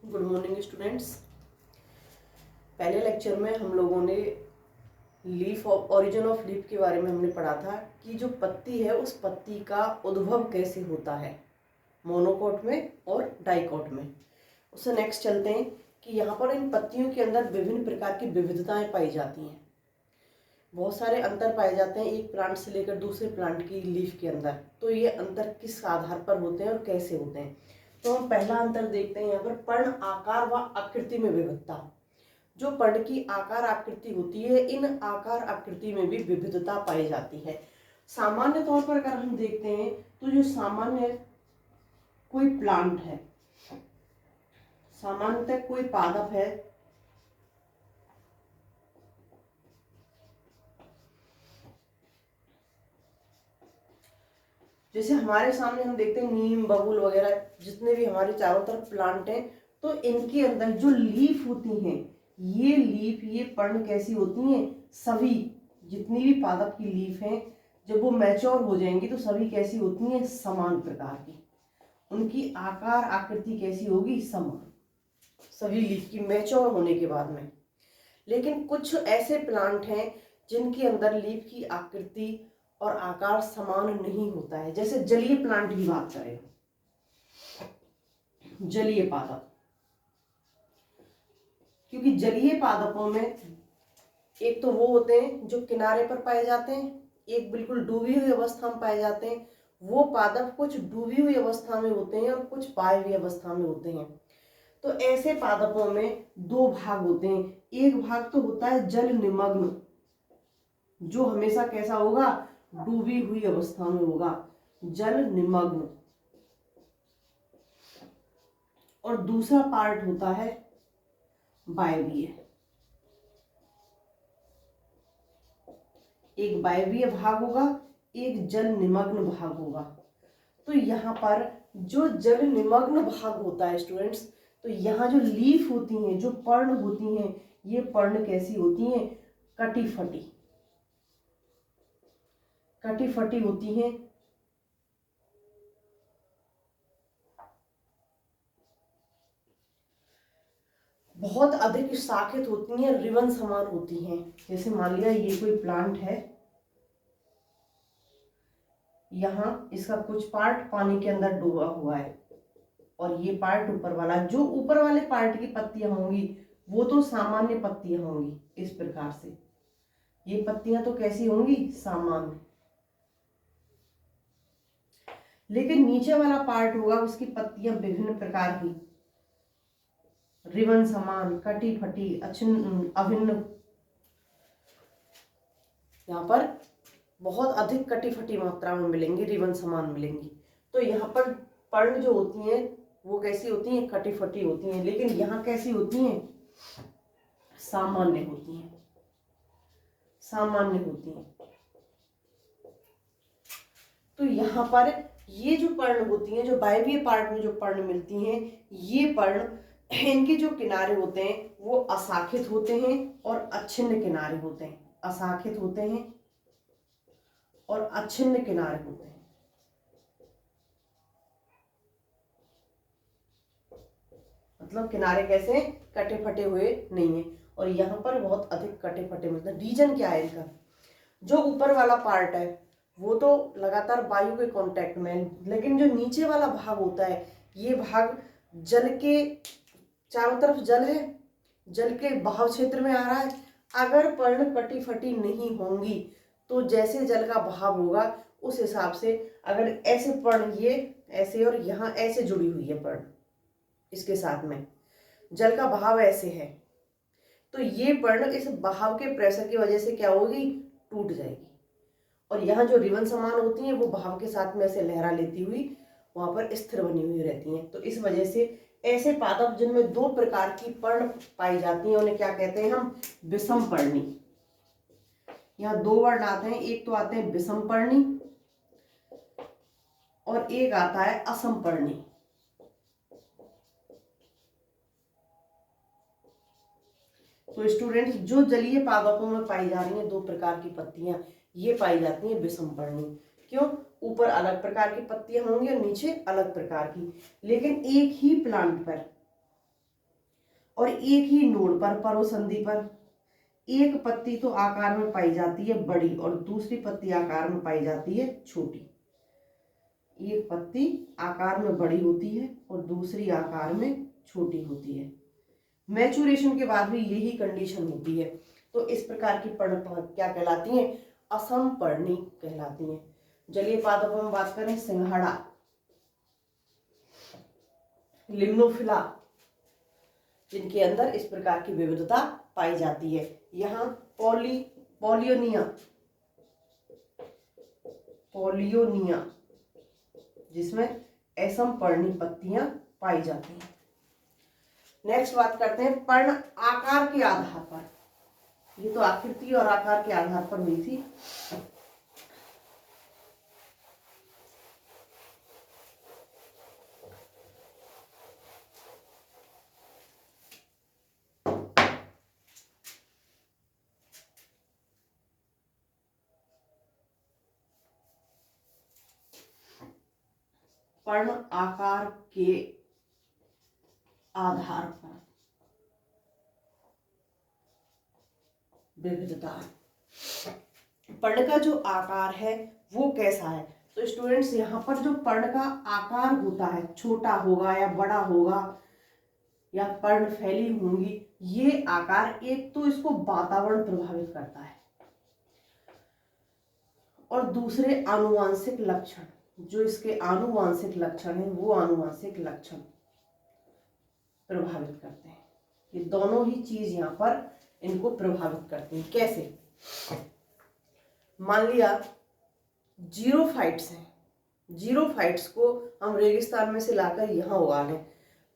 Good morning students. पहले lecture में हम लोगों ने लीफ ओरिजिन ऑफ लीफ के बारे में हमने पढ़ा था कि जो पत्ती है उस पत्ती का उद्भव कैसे होता है मोनोकोट में और डाइकोट में। उससे नेक्स्ट चलते हैं कि यहाँ पर इन पत्तियों के अंदर विभिन्न प्रकार की विविधताएं पाई जाती हैं। बहुत सारे अंतर पाए जाते हैं एक प्लांट से लेकर दूसरे प्लांट की लीफ के अंदर। तो ये अंतर किस आधार पर होते हैं और कैसे होते हैं। तो हम पहला अंतर देखते हैं यहाँ पर पर्ण आकार व आकृति में विविधता। जो पर्ण की आकार आकृति होती है, इन आकार आकृति में भी विविधता पाई जाती है। सामान्य तौर पर अगर हम देखते हैं तो जो सामान्य कोई प्लांट है, सामान्यतः कोई पादप है, जैसे हमारे सामने हम देखते हैं नीम बबूल वगैरह जितने भी हमारे चारों तरफ प्लांट हैं, तो इनके अंदर जो लीफ होती हैं, ये लीफ ये पर्ण कैसी होती हैं, सभी जितनी भी पादप की लीफ हैं जब वो मैच्योर हो जाएंगी तो सभी कैसी होती हैं, समान प्रकार की। उनकी आकार आकृति कैसी होगी, समान, सभी लीफ की मैच्योर होने के बाद में। लेकिन कुछ ऐसे प्लांट हैं जिनके अंदर लीफ की आकृति और आकार समान नहीं होता है। जैसे जलीय प्लांट की बात करें, जलीय पादप, क्योंकि जलीय पादपों में एक तो वो होते हैं जो किनारे पर पाए जाते हैं, एक बिल्कुल डूबी हुई अवस्था में पाए जाते हैं। वो पादप कुछ डूबी हुई अवस्था में होते हैं और कुछ पाए हुई अवस्था में होते हैं। तो ऐसे पादपों में दो भाग होते हैं। एक भाग तो होता है जल निमग्न, जो हमेशा कैसा होगा, डूबी हुई अवस्था में होगा, जल निमग्न। और दूसरा पार्ट होता है वायवीय, एक वायवीय भाग होगा, एक जल निमग्न भाग होगा। तो यहाँ पर जो जल निमग्न भाग होता है स्टूडेंट्स, तो यहाँ जो लीफ होती हैं, जो पर्ण होती हैं, ये पर्ण कैसी होती हैं, कटी फटी, कटी फटी होती हैं। बहुत अधिक शाखित होती हैं, रिबन समान होती हैं। जैसे मान लिया ये कोई प्लांट है, यहाँ इसका कुछ पार्ट पानी के अंदर डूबा हुआ है और ये पार्ट ऊपर वाला, जो ऊपर वाले पार्ट की पत्तियां होंगी वो तो सामान्य पत्तियां होंगी। इस प्रकार से ये पत्तियां तो कैसी होंगी, सामान्य। लेकिन नीचे वाला पार्ट होगा, उसकी पत्तियां विभिन्न प्रकार की, रिबन समान, कटी फटी, अछिन्न, अभिन्न। यहाँ पर बहुत अधिक कटी फटी मात्रा में मिलेंगी, रिबन समान मिलेंगी। तो यहाँ पर पर्ण जो होती हैं वो कैसी होती हैं, कटी फटी होती हैं। लेकिन यहाँ कैसी होती हैं, सामान्य होती हैं, सामान्य होती हैं। तो यहाँ पर ये जो पर्ण होती हैं, जो वायवीय पार्ट में जो पर्ण मिलती हैं, ये पर्ण, इनके जो किनारे होते हैं वो अशाखित होते हैं और अच्छिन्न किनारे होते हैं। अशाखित होते हैं और अच्छिन्न किनारे होते हैं। मतलब किनारे कैसे, कटे फटे हुए नहीं है। और यहाँ पर बहुत अधिक कटे फटे, मतलब रीजन क्या है इनका, जो ऊपर वाला पार्ट है वो तो लगातार वायु के कांटेक्ट में है, लेकिन जो नीचे वाला भाग होता है, ये भाग जल के चारों तरफ जल है, जल के बहाव क्षेत्र में आ रहा है। अगर पर्ण कटी फटी नहीं होंगी तो जैसे जल का बहाव होगा उस हिसाब से, अगर ऐसे पर्ण ये ऐसे और यहाँ ऐसे जुड़ी हुई है पर्ण, इसके साथ में जल का बहाव ऐसे है, तो ये पर्ण इस बहाव के प्रेशर की वजह से क्या होगी, टूट जाएगी। और यहाँ जो रिबन समान होती हैं वो बहाव के साथ में ऐसे लहरा लेती हुई वहां पर स्थिर बनी हुई रहती हैं। तो इस वजह से ऐसे पादप जिनमें दो प्रकार की पर्ण पाई जाती हैं उन्हें क्या कहते हैं हम, विषम पर्णी। यहाँ दो वर्ड आते हैं, एक तो आते हैं विषम पर्णी और एक आता है असम पर्णी। तो स्टूडेंट्स, जो जलीय पादपों में पाई जा रही हैं दो प्रकार की पत्तियां, ये पाई जाती हैं विषम पर्णी। क्यों, ऊपर अलग प्रकार की पत्तियां होंगी और नीचे अलग प्रकार की। लेकिन एक ही प्लांट पर और एक ही नोड पर परोसंधि पर एक पत्ती तो आकार में पाई जाती है बड़ी और दूसरी पत्ती आकार में पाई जाती है छोटी। एक पत्ती आकार में बड़ी होती है और दूसरी आकार में छोटी होती है। मैचुरेशन के बाद भी यही कंडीशन होती है। तो इस प्रकार की पर्णपात क्या कहलाती हैं? असमपर्णी कहलाती हैं। जलीय पादपों में बात करें, सिंघाड़ा, लिम्नोफिला, जिनके अंदर इस प्रकार की विविधता पाई जाती है। यहाँ पोलियोनिया जिसमें असमपर्णी पत्तियां पाई जाती हैं। नेक्स्ट बात करते हैं पर्ण आकार के आधार पर। ये तो आकृति और आकार के आधार पर हुई थी। पर्ण आकार के आधार पर विविधता। पर्ण का जो आकार है वो कैसा है? तो स्टूडेंट्स यहाँ पर जो पर्ण का आकार होता है, छोटा होगा या बड़ा होगा या पर्ण फैली होंगी, ये आकार एक तो इसको वातावरण प्रभावित करता है और दूसरे आनुवांशिक लक्षण, जो इसके आनुवांशिक लक्षण हैं वो आनुवांशिक लक्षण प्रभावित करते हैं। ये दोनों ही चीज यहाँ पर इनको प्रभावित करती हैं। कैसे? मान लिया जीरोफाइट्स हैं, जीरोफाइट्स को हम रेगिस्तान में से लाकर यहाँ उगा लें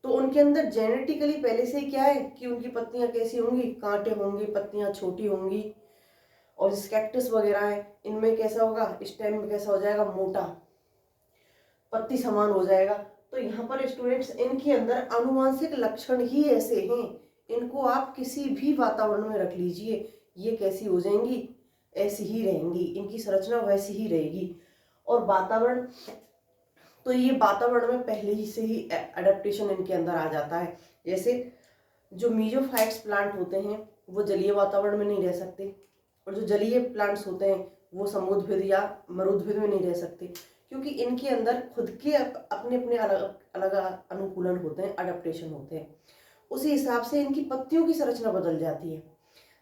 तो उनके अंदर जेनेटिकली पहले से ही क्या है कि उनकी पत्तियां कैसी होंगी? कांटे होंगी, पत्तियां छोटी होंगी। और कैक्टस वगैरह है, इनमें कैसा होगा? स्टेम में कैसा हो जाएगा? मोटा, पत्ती समान हो जाएगा। तो यहाँ पर स्टूडेंट्स इनके अंदर आनुवांशिक लक्षण ही ऐसे हैं, इनको आप किसी भी वातावरण में रख लीजिए, ये कैसी हो जाएंगी? ऐसी ही रहेंगी, इनकी संरचना वैसी ही रहेगी। और वातावरण, तो ये वातावरण में पहले ही से ही एडेप्टेशन इनके अंदर आ जाता है। जैसे जो मीजोफाइट्स प्लांट होते हैं वो जलीय वातावरण में नहीं रह सकते और जो जलीय प्लांट्स होते हैं वो समुद्रभिद या मरुद्भिद में नहीं रह सकते, क्योंकि इनके अंदर खुद के अपने अपने अलग अलग अनुकूलन होते हैं, अडेप्टेशन होते हैं। उसी हिसाब से इनकी पत्तियों की संरचना बदल जाती है।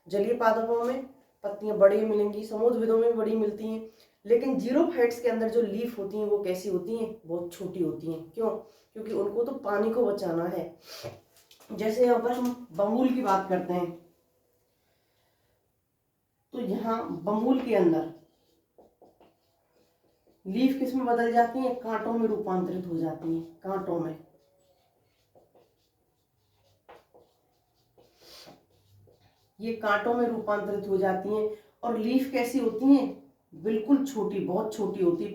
जलीय पादपों में पत्तियां बड़ी मिलेंगी, समुद्रभिदों में बड़ी मिलती हैं, लेकिन जीरोफाइट्स के अंदर जो लीफ होती हैं वो कैसी होती हैं? बहुत छोटी होती हैं। क्यों? क्योंकि उनको तो पानी को बचाना है। जैसे यहाँ पर हम बंबूल की बात करते हैं तो यहाँ बंबूल के अंदर लीफ किस में बदल जाती हैं? कांटों में रूपांतरित हो जाती हैं। कांटों में, ये कांटों में रूपांतरित हो जाती हैं। और लीफ कैसी होती हैं? बिल्कुल छोटी, बहुत छोटी होती,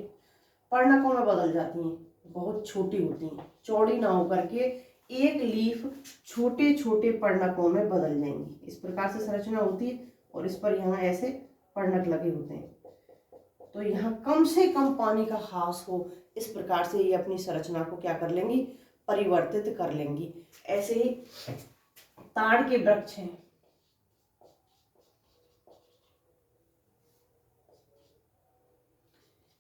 पर्णकों में बदल जाती हैं, बहुत छोटी होती हैं, चौड़ी ना होकर के एक लीफ छोटे छोटे पर्णकों में बदल जाएंगी। इस प्रकार से संरचना होती है और इस पर यहाँ ऐसे पर्णक लगे होते हैं। तो यहाँ कम से कम पानी का ह्रास हो, इस प्रकार से ये अपनी संरचना को क्या कर लेंगी? परिवर्तित कर लेंगी। ऐसे ही ताड़ के वृक्ष हैं,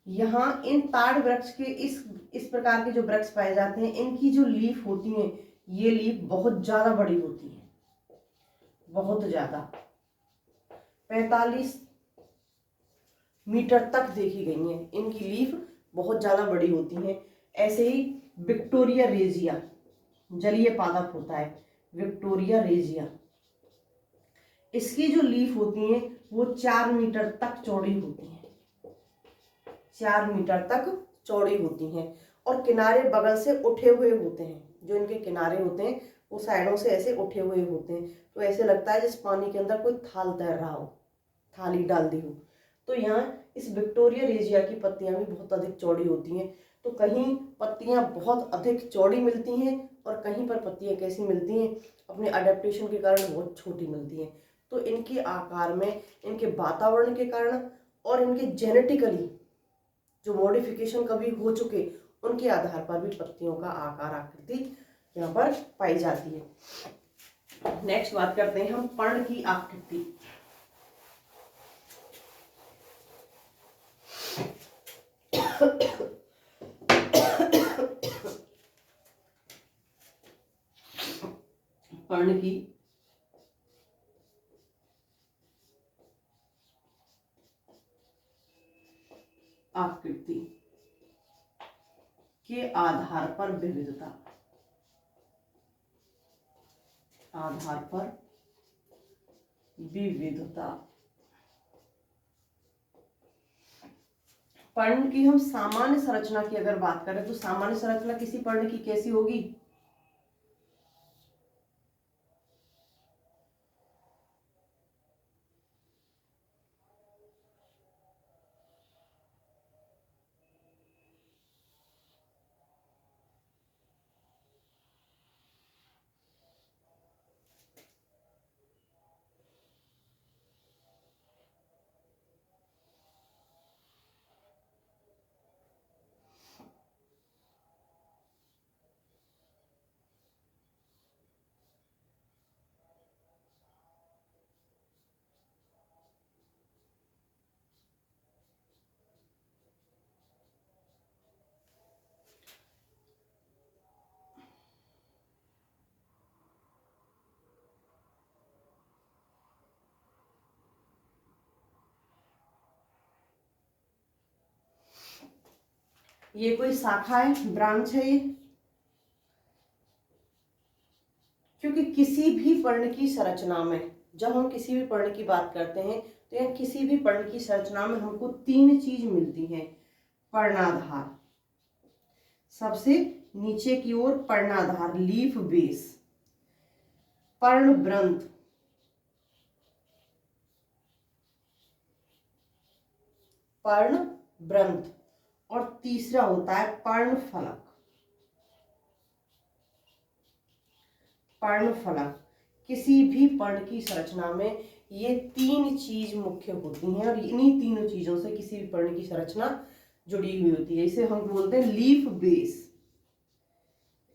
यहाँ इन ताड़ वृक्ष के इस प्रकार के जो वृक्ष पाए जाते हैं, इनकी जो लीफ होती हैं ये लीफ बहुत ज्यादा बड़ी होती है, बहुत ज्यादा, 45 मीटर तक देखी गई हैं। इनकी लीफ बहुत ज्यादा बड़ी होती हैं। ऐसे ही विक्टोरिया रेजिया जलीय पादप होता है, विक्टोरिया रेजिया, इसकी जो लीफ होती हैं वो 4 मीटर तक चौड़ी होती हैं, 4 मीटर तक चौड़ी होती हैं और किनारे बगल से उठे हुए होते हैं। जो इनके किनारे होते हैं वो साइडों से ऐसे उठे हुए होते हैं, तो ऐसे लगता है जैसे पानी के अंदर कोई थाल तैर रहा हो, थाली डाल दी हो। तो यहाँ इस विक्टोरिया रेजिया की पत्तियां भी बहुत अधिक चौड़ी होती हैं। तो कहीं पत्तियां बहुत अधिक चौड़ी मिलती हैं और कहीं पर पत्तियां कैसी मिलती हैं? अपने अडेप्टेशन के कारण बहुत छोटी मिलती हैं। तो इनके आकार में, इनके वातावरण के कारण और इनके जेनेटिकली जो मॉडिफिकेशन कभी हो चुके, उनके आधार पर भी पत्तियों का आकार, आकृति यहाँ पर पाई जाती है। नेक्स्ट बात करते हैं हम पर्ण की आकृति। पर्ण की आकृति के आधार पर विविधता, आधार पर विविधता। पर्ण की हम सामान्य संरचना की अगर बात करें तो सामान्य संरचना किसी पर्ण की कैसी होगी? ये कोई शाखा है, ब्रांच है ये, क्योंकि किसी भी पर्ण की संरचना में, जब हम किसी भी पर्ण की बात करते हैं तो यह किसी भी पर्ण की संरचना में हमको तीन चीज मिलती हैं। पर्णाधार, सबसे नीचे की ओर पर्णाधार लीफ बेस, पर्णवृंत, पर्णवृंत, और तीसरा होता है पर्णफलक। पर्णफलक, किसी भी पर्ण की संरचना में ये तीन चीज मुख्य होती हैं और इन्हीं तीनों चीजों से किसी भी पर्ण की संरचना जुड़ी हुई होती है। इसे हम बोलते हैं लीफ बेस,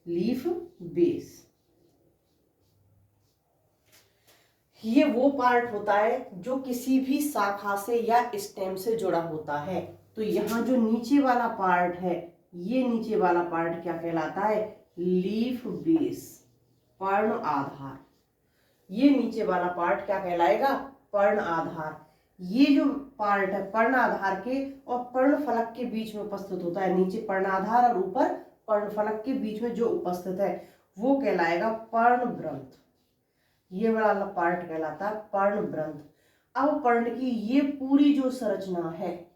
लीफ बेस। ये वो पार्ट होता है जो किसी भी शाखा से या स्टेम से जुड़ा होता है। तो यहाँ जो नीचे वाला पार्ट है, ये नीचे वाला पार्ट क्या कहलाता है? लीफ बेस, पर्ण आधार। ये नीचे वाला पार्ट क्या कहलाएगा? पर्ण आधार। ये जो पार्ट है पर्ण आधार के और पर्ण फलक के बीच में उपस्थित होता है, नीचे पर्ण आधार और ऊपर पर्ण फलक के बीच में जो उपस्थित है वो कहलाएगा पर्णवृंत। ये वाला पार्ट कहलाता है पर्णवृंत। अब पर्ण की ये पूरी जो संरचना है,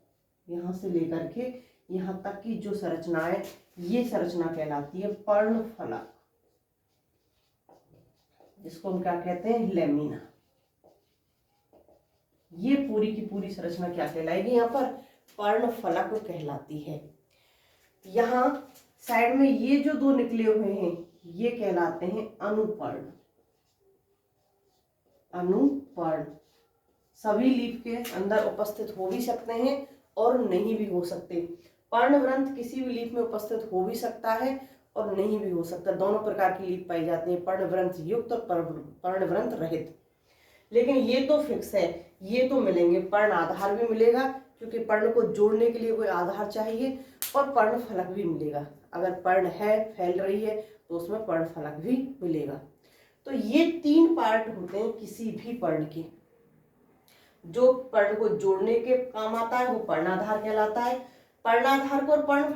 यहां से लेकर के यहां तक की जो संरचना है, ये संरचना कहलाती है पर्णफलक, जिसको हम क्या कहते हैं? लेमिना। ये पूरी की पूरी संरचना क्या कहलाएगी? यहाँ पर पर्णफलक कहलाती है। यहाँ साइड में ये जो दो निकले हुए हैं ये कहलाते हैं अनुपर्ण। अनुपर्ण सभी लीफ के अंदर उपस्थित हो भी सकते हैं और नहीं भी हो सकते। पर्णवृंत किसी भी लीफ में उपस्थित हो भी सकता है और नहीं भी हो सकता। दोनों प्रकार की लीफ पाई जाती है, पर्णवृंत युक्त और पर्णवृंत रहित। लेकिन ये तो फिक्स है, ये तो मिलेंगे। पर्ण आधार भी मिलेगा क्योंकि पर्ण को जोड़ने के लिए कोई आधार चाहिए, और पर्ण फलक भी मिलेगा। अगर पर्ण है, फैल रही है, तो उसमें पर्ण फलक भी मिलेगा। तो ये तीन पार्ट होते हैं किसी भी पर्ण के। जो पर्ण को जोड़ने के काम आता है वो पर्णाधार कहलाता है। पर्णाधार को और पर्ण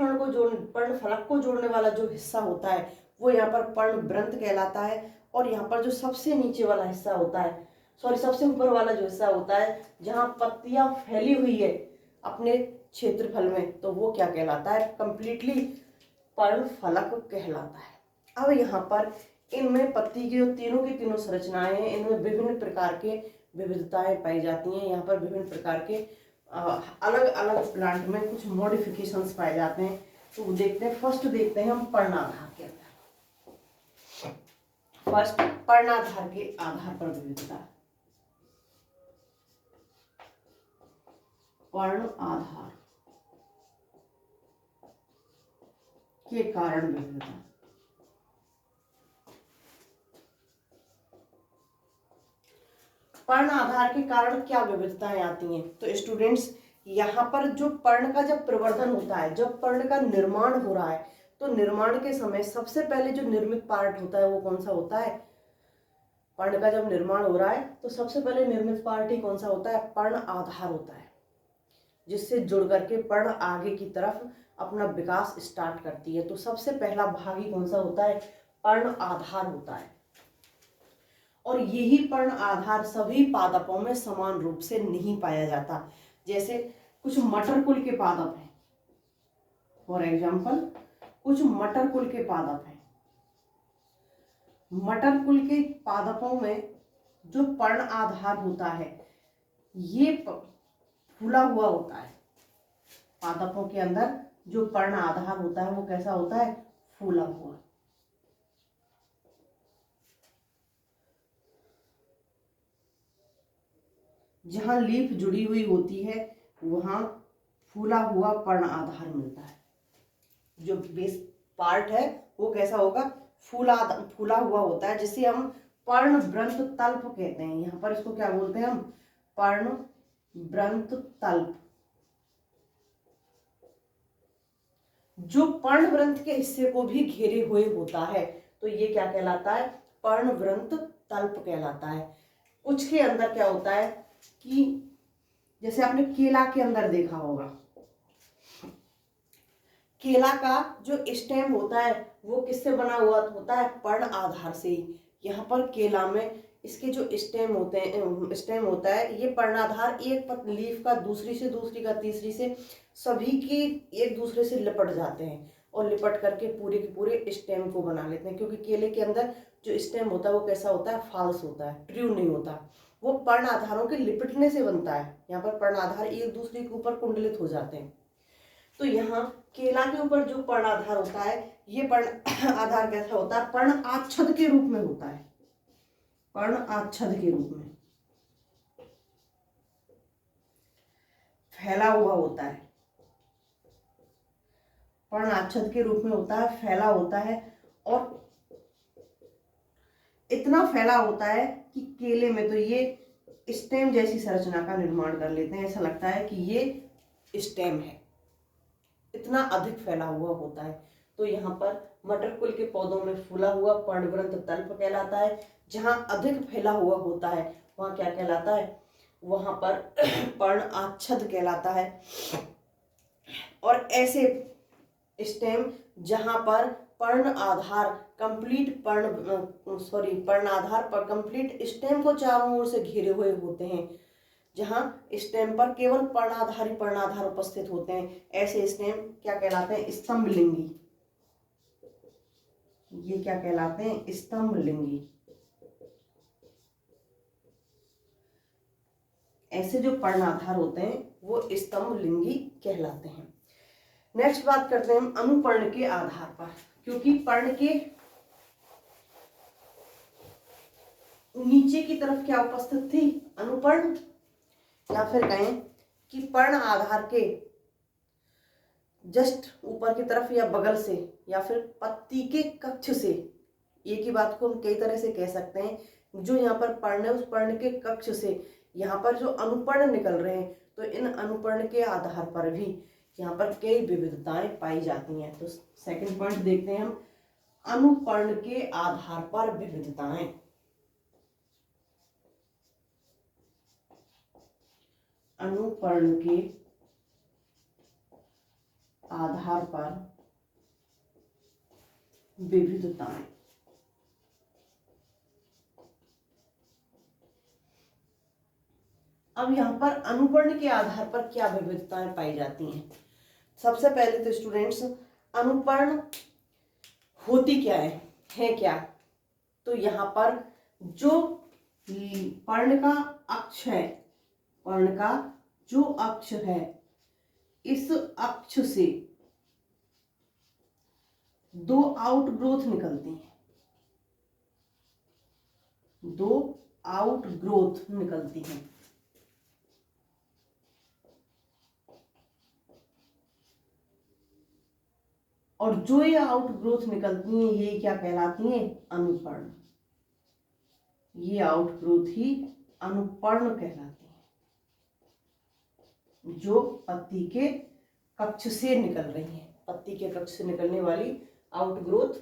फलक को जोड़ने वाला जो हिस्सा होता है वो यहाँ पर पर्णवृंत कहलाता है। और यहाँ पर जो सबसे नीचे वाला हिस्सा होता है, सबसे ऊपर वाला जो हिस्सा होता है जहाँ पत्तियां फैली हुई है अपने क्षेत्रफल में, तो वो क्या कहलाता है? कंप्लीटली पर्णफलक कहलाता है। अब यहाँ पर इनमें पत्ती की जो तीनों की तीनों संरचनाएं हैं, इनमें विभिन्न प्रकार के विविधताएं पाई जाती हैं। यहाँ पर विभिन्न प्रकार के अलग अलग प्लांट में कुछ मॉडिफिकेशंस पाए जाते हैं। तो देखते हैं, फर्स्ट देखते हैं हम पर्णाधार के अंदर। फर्स्ट पर्णाधार के आधार पर विविधता। पर्ण आधार के कारण विविधता। पर्ण आधार के कारण क्या विविधताएं आती हैं? तो स्टूडेंट्स, यहाँ पर जो पर्ण का जब प्रवर्धन होता है, जब पर्ण का निर्माण हो रहा है, तो निर्माण के समय सबसे पहले जो निर्मित पार्ट होता है वो कौन सा होता है? पर्ण का जब निर्माण हो रहा है तो सबसे पहले निर्मित पार्ट ही कौन सा होता है? पर्ण आधार होता है, जिससे जुड़ करके पर्ण आगे की तरफ अपना विकास स्टार्ट करती है। तो सबसे पहला भाग ही कौन सा होता है? पर्ण आधार होता है। और यही पर्ण आधार सभी पादपों में समान रूप से नहीं पाया जाता। जैसे कुछ मटर कुल के पादप हैं, फॉर एग्जाम्पल कुछ मटर कुल के पादप हैं। मटर कुल के पादपों में जो पर्ण आधार होता है ये फूला हुआ होता है। पादपों के अंदर जो पर्ण आधार होता है वो कैसा होता है? फूला हुआ। जहां लीफ जुड़ी हुई होती है वहां फूला हुआ पर्ण आधार मिलता है। जो बेस पार्ट है वो कैसा होगा? फूला हुआ होता है, जिसे हम पर्णवृंत तल्प कहते हैं। यहाँ पर इसको क्या बोलते हैं हम? पर्णवृंत तल्प। जो पर्णवृंत के हिस्से को भी घेरे हुए होता है तो ये क्या कहलाता है? पर्णवृंत तल्प कहलाता है। कुछ के अंदर क्या होता है कि जैसे आपने केला के अंदर देखा होगा, केला का जो स्टेम होता है वो किससे बना हुआ होता है? पर्ण आधार से। यहाँ पर केला में इसके जो स्टेम होते हैं, स्टेम होता है, ये पर्णाधार एक लीफ का दूसरी से, दूसरी का तीसरी से, सभी की एक दूसरे से लिपट जाते हैं और लिपट करके पूरे के पूरे स्टेम को बना लेते हैं। क्योंकि केले के अंदर जो स्टेम होता है वो कैसा होता है? फाल्स होता है, ट्रू नहीं होता। वो पर्ण आधारों के लिपटने से बनता है। यहाँ पर पर्ण आधार एक दूसरे के ऊपर कुंडलित हो जाते हैं। तो यहाँ केला के ऊपर जो पर्ण आधार होता है, ये पर्ण आधार कैसा होता है? पर्ण आच्छद के रूप में होता है। पर्ण आच्छद के रूप में फैला हुआ होता है। पर्ण आच्छद के रूप में होता है, फैला होता है, और इतना फैला होता है कि केले में तो ये स्टेम जैसी संरचना का निर्माण कर लेते हैं। ऐसा लगता है कि ये स्टेम है, इतना अधिक फैला हुआ होता है। तो यहाँ पर मटर कुल के पौधों में फूला हुआ पर्णवृंत तल्प कहलाता है। जहाँ अधिक फैला हुआ होता है वहाँ क्या कहलाता है? वहाँ पर पर्ण आच्छद कहलाता है। और ऐसे स्टेम जहाँ पर पर्ण आधार कंप्लीट पर्ण आधार पर कंप्लीट स्टेम को चारों ओर से घिरे हुए होते हैं, जहां स्टेम पर केवल पर्णाधार उपस्थित होते हैं, ऐसे स्टेम क्या कहलाते हैं? स्तंभलिंगी। ये क्या कहलाते हैं? स्तंभलिंगी। ऐसे जो पर्णाधार होते हैं वो स्तंभलिंगी कहलाते हैं। नेक्स्ट बात करते हैं हम अनुपर्ण के आधार पर, क्योंकि पर्ण के नीचे की तरफ क्या उपस्थित थी? अनुपर्ण, या फिर कहें कि पर्ण आधार के जस्ट ऊपर की तरफ या बगल से या फिर पत्ती के कक्ष से, एक ही बात को हम कई तरह से कह सकते हैं। जो यहाँ पर पर्ण है उस पर्ण के कक्ष से यहाँ पर जो अनुपर्ण निकल रहे हैं, तो इन अनुपर्ण के आधार पर भी यहाँ पर कई विविधताएं पाई जाती हैं। तो सेकंड पॉइंट देखते हैं हम, अनुपर्ण के आधार पर विविधताएं। अनुपर्ण के आधार पर विविधताएं। अब यहाँ पर अनुपर्ण के आधार पर क्या विविधताएं पाई जाती हैं? सबसे पहले तो स्टूडेंट्स, अनुपर्ण होती क्या है क्या? तो यहाँ पर जो पर्ण का अक्ष है, पर्ण का जो अक्ष है, इस अक्ष से दो आउटग्रोथ निकलती हैं, दो आउटग्रोथ निकलती हैं। और जो ये आउटग्रोथ निकलती हैं ये क्या कहलाती हैं? अनुपर्ण। ये आउटग्रोथ ही अनुपर्ण कहलाती हैं, जो पत्ती के कक्ष से निकल रही हैं, पत्ती के कक्ष से निकलने वाली आउटग्रोथ।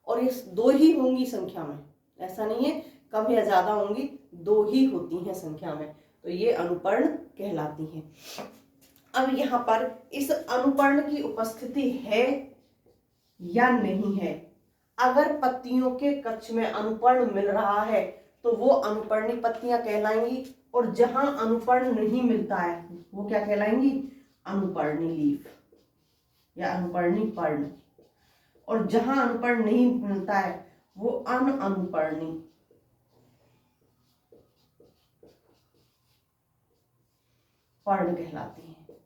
और ये 2 ही होंगी संख्या में, ऐसा नहीं है कम या ज्यादा होंगी, 2 ही होती हैं संख्या में, तो ये अनुपर्ण कहलाती हैं। अब यहाँ पर इस अनुपर्ण की उपस्थिति है या नहीं है, अगर पत्तियों के कक्ष में अनुपर्ण मिल रहा है तो वो अनुपर्णी पत्तियां कहलाएंगी, और जहां अनुपर्ण नहीं मिलता है वो क्या कहलाएंगी, अनुपर्णी लीफ या अनुपर्णी पर्ण, और जहां अनुपर्ण नहीं मिलता है वो अनुपर्णी पर्ण कहलाती हैं।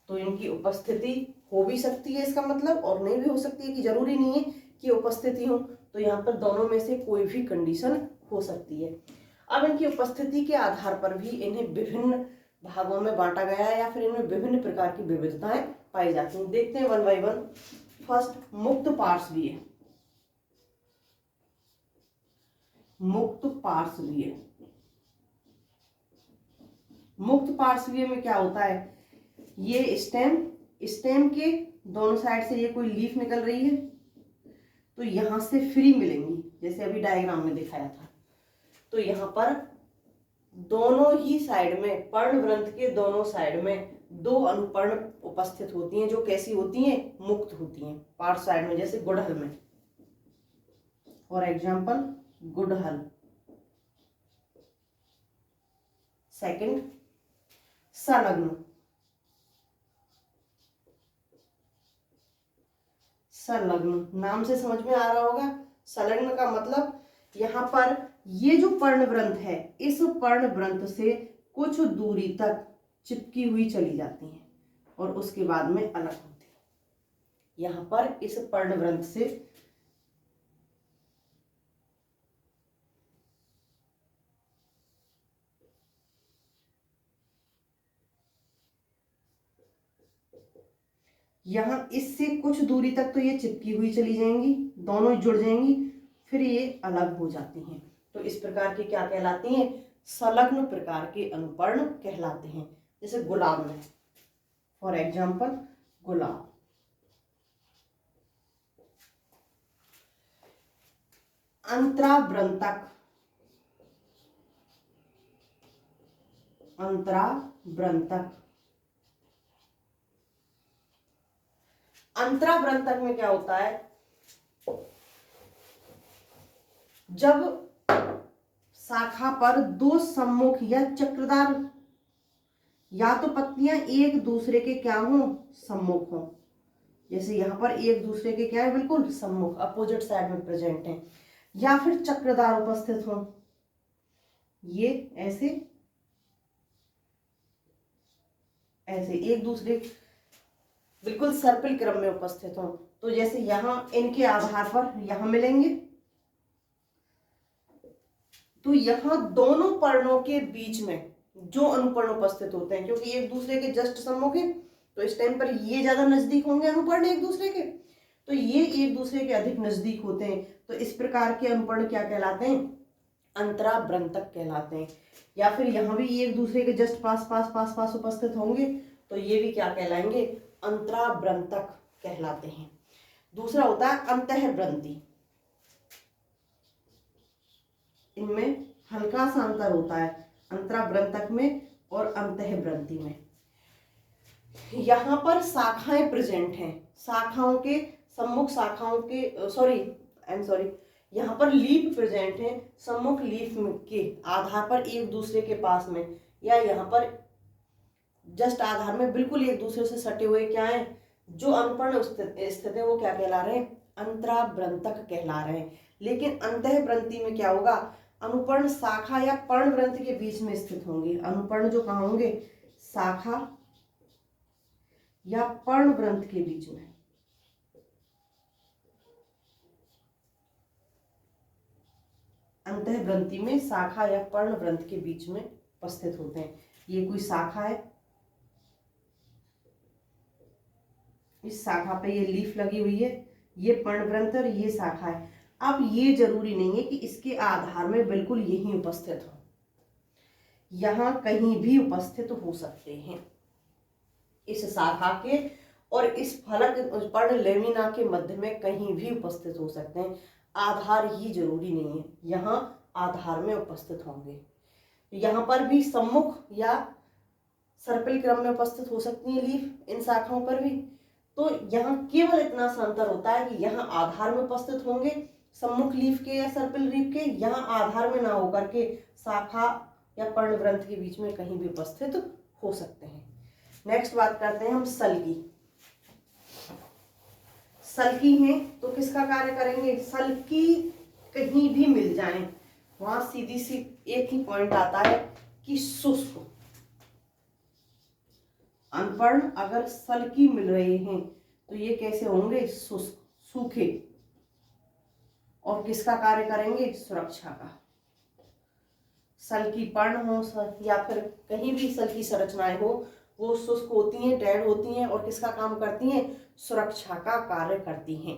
तो इनकी उपस्थिति हो भी सकती है इसका मतलब, और नहीं भी हो सकती है, कि जरूरी नहीं है कि उपस्थिति हो, तो यहाँ पर दोनों में से कोई भी कंडीशन हो सकती है। अब इनकी उपस्थिति के आधार पर भी इन्हें विभिन्न भागों में बांटा गया है, या फिर इनमें विभिन्न प्रकार की विविधताएं पाई जाती हैं। देखते हैं 1 बाय 1। फर्स्ट, मुक्त पार्श्वीय। मुक्त पार्श्वीय, मुक्त पार्श्वीय में क्या होता है, ये स्टेम के दोनों साइड से ये कोई लीफ निकल रही है, तो यहां से फ्री मिलेंगी, जैसे अभी डायग्राम में दिखाया था। तो यहाँ पर दोनों ही साइड में, पर्णवृंत के दोनों साइड में 2 अनुपर्ण उपस्थित होती हैं, जो कैसी होती हैं, मुक्त होती हैं पार्श्व साइड में, जैसे गुड़हल में। फॉर एग्जाम्पल गुड़हल। सेकंड, संलग्न। संलग्न नाम से समझ में आ रहा होगा। संलग्न का मतलब यहाँ पर ये जो पर्णवृंत है, इस पर्णवृंत से कुछ दूरी तक चिपकी हुई चली जाती हैं और उसके बाद में अलग होती है। यहाँ पर इस पर्णवृंत से यहाँ इससे कुछ दूरी तक तो ये चिपकी हुई चली जाएंगी, दोनों जुड़ जाएंगी, फिर ये अलग हो जाती हैं। तो इस प्रकार की क्या कहलाती हैं, संलग्न प्रकार के अनुपर्ण कहलाते हैं। जैसे गुलाब में, फॉर एग्जाम्पल गुलाब। अंतरावृंतक। अंतरावृंतक, अंतरावृंतक में क्या होता है, जब शाखा पर 2 सम्मुख या चक्रदार, या तो पत्तियां एक दूसरे के क्या हो, सम्मुख हो, जैसे यहां पर एक दूसरे के क्या है, बिल्कुल सम्मुख, अपोजिट साइड में प्रेजेंट है, या फिर चक्रदार उपस्थित हो, ये ऐसे ऐसे एक दूसरे बिल्कुल सर्पिल क्रम में उपस्थित हो। तो जैसे यहां इनके आधार पर यहां मिलेंगे, तो यहां दोनों पर्णों के बीच में जो अनुपर्ण उपस्थित होते हैं, क्योंकि एक दूसरे के जस्ट सम्मुख है, तो इस टाइम पर ये ज्यादा नजदीक होंगे अनुपर्ण एक दूसरे के, तो ये एक दूसरे के अधिक नजदीक होते हैं। तो इस प्रकार के अनुपर्ण क्या कहलाते हैं, अंतरावृंतक कहलाते हैं। या फिर यहाँ भी एक दूसरे के जस्ट पास पास पास पास उपस्थित होंगे, तो ये भी क्या कहलाएंगे, अंतरावृंतक कहलाते हैं। दूसरा होता है अंतःव्रंती। इनमें हल्का सा अंतर होता है, अंतरावृंतक में और अंतःव्रंती में। यहाँ पर शाखाएं प्रेजेंट हैं, शाखाओं के सम्मुख, शाखाओं के सॉरी यहाँ पर लीफ प्रेजेंट है, सम्मुख लीफ के आधार पर एक दूसरे के पास में, या यहाँ पर जस्ट आधार में बिल्कुल एक दूसरे से सटे हुए क्या है, जो अनुपर्ण स्थित है, वो क्या कहला रहे हैं, अंतरावृंतक कहला रहे हैं। लेकिन अंतःव्रंती में क्या होगा, अनुपर्ण शाखा या पर्णवृंत के बीच में स्थित होंगे। अनुपर्ण जो कहाँ होंगे, शाखा या पर्णवृंत के बीच में। अंतःव्रंती में शाखा या पर्णवृंत के बीच में उपस्थित होते हैं। ये कोई शाखा है, इस शाखा पे ये लीफ लगी हुई है, ये पर्णवृंत और ये शाखा है। अब ये जरूरी नहीं है कि इसके आधार में बिल्कुल यही उपस्थित हो, यहाँ कहीं भी उपस्थित हो सकते हैं। इस शाखा के और इस फलक पर्ण लेमिना के मध्य में कहीं भी उपस्थित हो सकते हैं। आधार ही जरूरी नहीं है, यहाँ आधार में उपस्थित होंगे। यहाँ पर भी सम्मुख या सर्पिल क्रम में उपस्थित हो सकती है लीफ, इन शाखाओं पर भी। तो यहाँ केवल इतना सा अंतर होता है कि यहाँ आधार में उपस्थित होंगे सम्मुख लीफ के या सर्पिल लीफ के, यहाँ आधार में ना होकर के शाखा या पर्णग्रंथ के बीच में कहीं भी उपस्थित हो सकते हैं। नेक्स्ट बात करते हैं हम सल्की। सल्की हैं तो किसका कार्य करेंगे? सल्की कहीं भी मिल जाए वहां सीधी सी एक ही पॉइंट आता है कि शुष्क। अनपर्ण अगर सल्की मिल रहे हैं तो ये कैसे होंगे? शुष्क, सूखे। और किसका कार्य करेंगे? सुरक्षा का। सल्की पर्ण हो या फिर कहीं भी सल्की संरचनाएं हो, वो शुष्क होती हैं, डेड होती हैं और किसका काम करती हैं? सुरक्षा का कार्य करती हैं।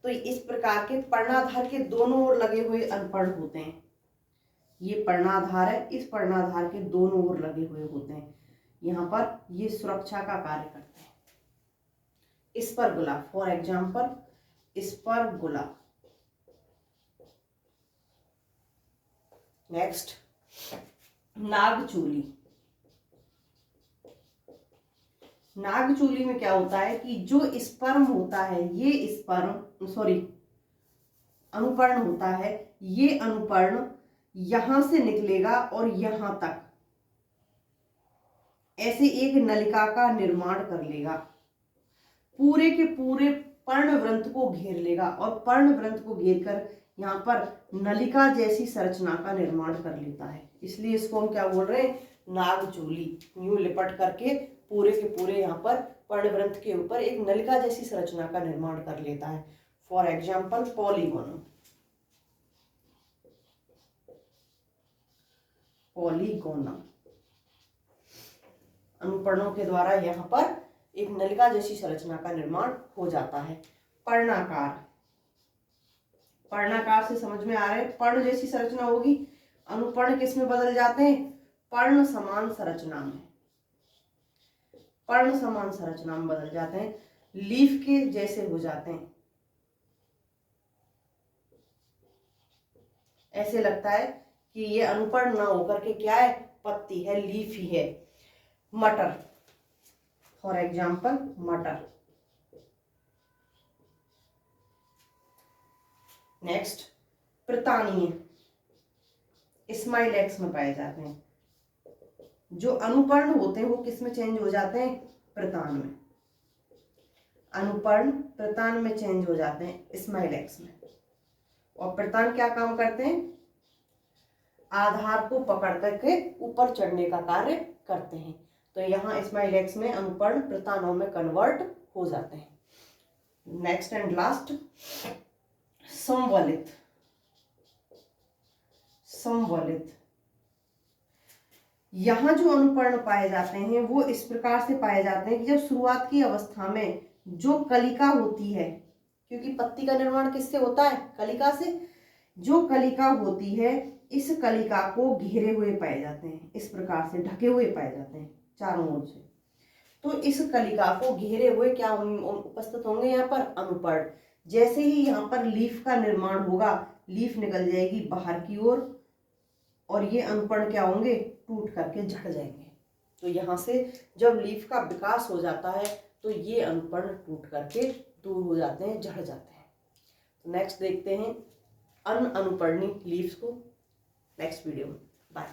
तो इस प्रकार के पर्णाधार के दोनों ओर लगे हुए अनपर्ण होते हैं। ये पर्णाधार है, इस पर्णाधार के दोनों ओर लगे हुए होते हैं। यहाँ पर ये सुरक्षा का कार्य करते हैं। स्पर्गुला, फॉर एग्जाम्पल स्पर्गुला। नेक्स्ट नागचूली। नागचूली में क्या होता है कि जो स्पर्म होता है, ये स्पर्म अनुपर्ण होता है, ये अनुपर्ण यहां से निकलेगा और यहां तक ऐसे एक नलिका का निर्माण कर लेगा, पूरे के पूरे पर्णवृंत को घेर लेगा और पर्णवृंत को घेर कर यहाँ पर नलिका जैसी संरचना का निर्माण कर लेता है। इसलिए इसको हम क्या बोल रहे हैं? नागचूली। यूं लिपट करके पूरे के पूरे यहाँ पर पर्णवृंत के ऊपर एक नलिका जैसी संरचना का निर्माण कर लेता है। For example polygonum. पॉलीगोनम अनुपर्णों के द्वारा यहाँ पर एक नलिका जैसी संरचना का निर्माण हो जाता है। पर्णाकार। पर्णाकार से समझ में आ रहा है, पर्ण जैसी संरचना होगी। अनुपर्ण किस में बदल जाते हैं? पर्ण समान संरचना में। पर्ण समान संरचना में बदल जाते हैं, लीफ के जैसे हो जाते हैं। ऐसे लगता है कि ये अनुपर्ण ना होकर के क्या है? पत्ती है, लीफ ही है। मटर, फॉर एग्जाम्पल मटर। नेक्स्ट प्रतानीय, स्माइलेक्स में पाए जाते हैं। जो अनुपर्ण होते हैं वो किस में चेंज हो जाते हैं? प्रतान में। अनुपर्ण प्रतान में चेंज हो जाते हैं, स्माइलेक्स में। और प्रतान क्या काम करते हैं? आधार को पकड़ करके ऊपर चढ़ने का कार्य करते हैं। तो यहाँ स्माइलेक्स में अनुपर्ण प्रतानों में कन्वर्ट हो जाते हैं। नेक्स्ट एंड लास्ट संवलित। संवलित, यहाँ जो अनुपर्ण पाए जाते हैं वो इस प्रकार से पाए जाते हैं कि जब शुरुआत की अवस्था में जो कलिका होती है, क्योंकि पत्ती का निर्माण किससे होता है? कलिका से। जो कलिका होती है, इस कलिका को घेरे हुए पाए जाते हैं, इस प्रकार से ढके हुए पाए जाते हैं चारों ओर से। तो इस कलिका को घेरे हुए क्या उपस्थित होंगे? यहाँ पर अनुपर्ण। जैसे ही यहाँ पर लीफ का निर्माण होगा, लीफ निकल जाएगी बाहर की ओर और ये अनुपर्ण क्या होंगे? टूट करके झड़ जाएंगे। तो यहाँ से जब लीफ का विकास हो जाता है तो ये अनुपर्ण टूट करके दूर हो जाते हैं, झड़ जाते हैं। तो नेक्स्ट देखते हैं अनुपर्णी लीव्स को नेक्स्ट वीडियो में। बाय।